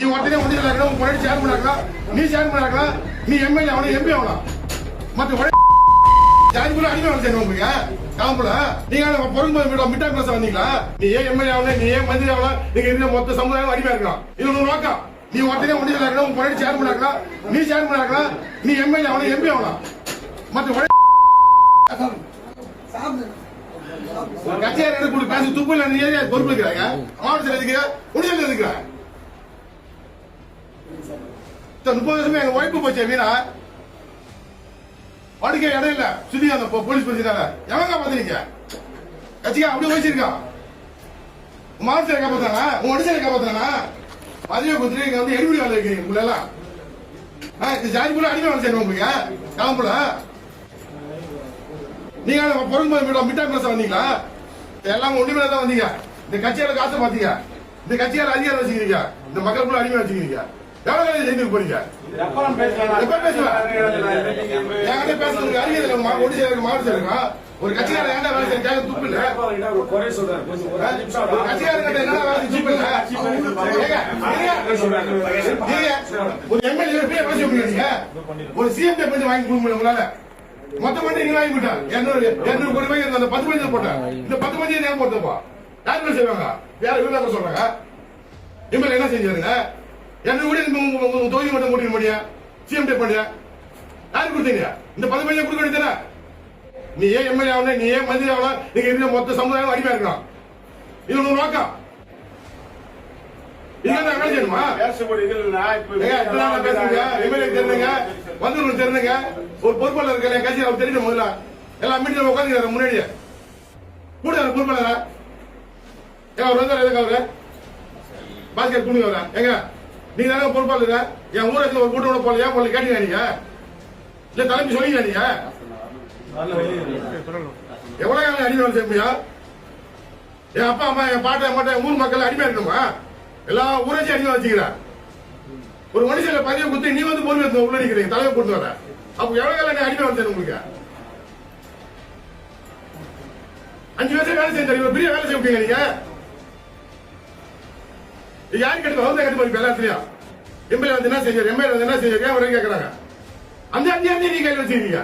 நீ ஒருத்தனே ஒன்றிய இருக்கலாம், உன் முன்னாடி சேர்மன் இருக்கலாம், நீ சேர்மன் இருக்கலாம், நீ எம்எல்ஏ ஆகலாம், எம்பி ஆகலாம். மற்ற ஜாதிக்குள்ள அடிமை வேலை செய்யணும் உங்களுக்கு காம்புல. நீங்க பொருள் மிட்டாய் பேச வந்தீங்களா? நீ ஏன் எம்எல்ஏ ஆகலாம், நீ ஏன் மந்திரி ஆகலாம், நீங்க இருக்கிற மொத்த சமுதாயம் அடிமையா இருக்கலாம். இது ஒரு நோக்கம். நீ ஒருத்தனே ஒன்றிய இருக்கலாம், உன் முன்னாடி சேர்மன் இருக்கலாம், நீ சேர்மன் இருக்கலாம், நீ எம்எல்ஏ ஆகலாம், எம்பி ஆகலாம். மற்ற கட்சியார் எனக்கு பேச துப்புல நீ பொறுப்பு இருக்கிறாங்க. மாவட்டத்தில் இருக்கிற உடல் இருக்கிற 30 வருஷமே எங்க ஒய்ப்பு போச்சு வீணா. படுக்க இடம் இல்ல சுத்தி அந்த போலீஸ் பிரச்சனை எவங்க பாத்துறீங்க? கட்சிக்கா அப்படி வச்சிருக்கா மாவட்டத்தில் காப்பாத்தானா, உங்க ஒடிசையில காப்பாத்தானா? பதவியை கொடுத்துட்டு இங்க வந்து எடுபடி வேலை இருக்கிறீங்க. உங்களை எல்லாம் ஜாதிக்குள்ள அடிமை வேலை செய்யணும் உங்களுக்கு காம்புல. நீங்க பொருள் மிட்டாய் பேச வந்தீங்களா? எல்லாம் ஒண்ணுமே தான் வந்தீங்க. இந்த கட்சியால காசை பாத்தீங்க, இந்த கட்சியால அதிகாரம் வச்சுக்கிறீங்க, இந்த மக்களுக்குள்ள அடிமை வச்சுக்கிறீங்க. எவ்வளவு செய்து போறீங்க? பேசுறதுக்கு அறிவியல் மாவட்ட இருக்கா? ஒரு கட்சியார ஏன்டா வேலை செய்ய கேட்க துப்பு இல்ல. கட்சியாரங்கிட்ட என்ன வேலை துப்பு இல்ல. ஒரு எம்எல்ஏ பேச முடியாதீங்க, ஒரு சிஎம் கொஞ்சம் வாங்கி கொடுக்க முடியும் உங்களால. மொத்த மணி நீங்க வாங்கி போட்டா 200 கோடி ரூபாய் அந்த 10 மணி போட்டேன். இந்த 10 மணி ஏன் போட்டப்பா? யார் பேர் செய்வாங்க? வேற வீட்டுல சொல்றாங்க. எம்எல்ஏ என்ன செஞ்சாருங்க? 200 கோடி தொகுதி மட்டும் கூட்டிக்க முடியும். சிஎம் டே பண்ணியா யாரு கொடுத்தீங்க? இந்த 10 மணி கொடுக்க வேண்டியதானே? நீ ஏன் எம்எல்ஏ ஆகலாம், நீ ஏன் மந்திரி ஆகலாம், நீங்க இருக்கிற மொத்த சமுதாயம் அடிமையா இருக்கலாம். இது ஒரு நோக்கம். இதெல்லாம் வேலை செய்யணுமா? பேசுங்க, எம்எல்ஏ தெரிஞ்சுங்க, மந்திரி தெரிஞ்சுங்க, ஒரு பொறுப்பாளர் இருக்க கட்சி அவர் தெரியும். முதல்ல எல்லாம் மீட்டிங் உட்காந்து முன்னாடியே கூட பொறுப்பாளரா அவர் வந்தார். எதுக்கு அவரு பாஸ்கெட் குடுங்க அவர எங்க? நீங்க தானே பொறுப்பாளர். என் ஊரத்துல ஒரு கூட்டம் போல ஏன் போல கேட்டீங்க? நீங்க இல்ல தலைமை சொல்லிங்க. நீங்க எவ்வளவு அடிமை செய்ய முடியும்? என் அப்பா அம்மா, என் பாட்டை அம்மாட்ட, என் ஊர் மக்கள் அடிமையா இருக்கணுமா? எல்லா ஊராட்சி அடிமை வச்சுக்கிறேன். ஒரு மனுஷன் பதிவை கொடுத்து நீ வந்து பொறுப்பு உள்ள நிக்கிறீங்க, தலைமை கொடுத்து வர. அப்ப எவ்வளவு அடிமை வந்து உங்களுக்கு 5 வருஷம் வேலை செய்ய பெரிய வேலை செய்ய முடியுங்க. நீங்க யாரு கட்டு வந்து கட்டு எல்லாத்துலயும் எம்எல்ஏ வந்து என்ன செஞ்சாரு, எம்எல்ஏ வந்து என்ன செஞ்சாரு, ஏன் கேட்கறாங்க? அந்த 5 நீங்க கையில் வச்சிருக்கீங்க.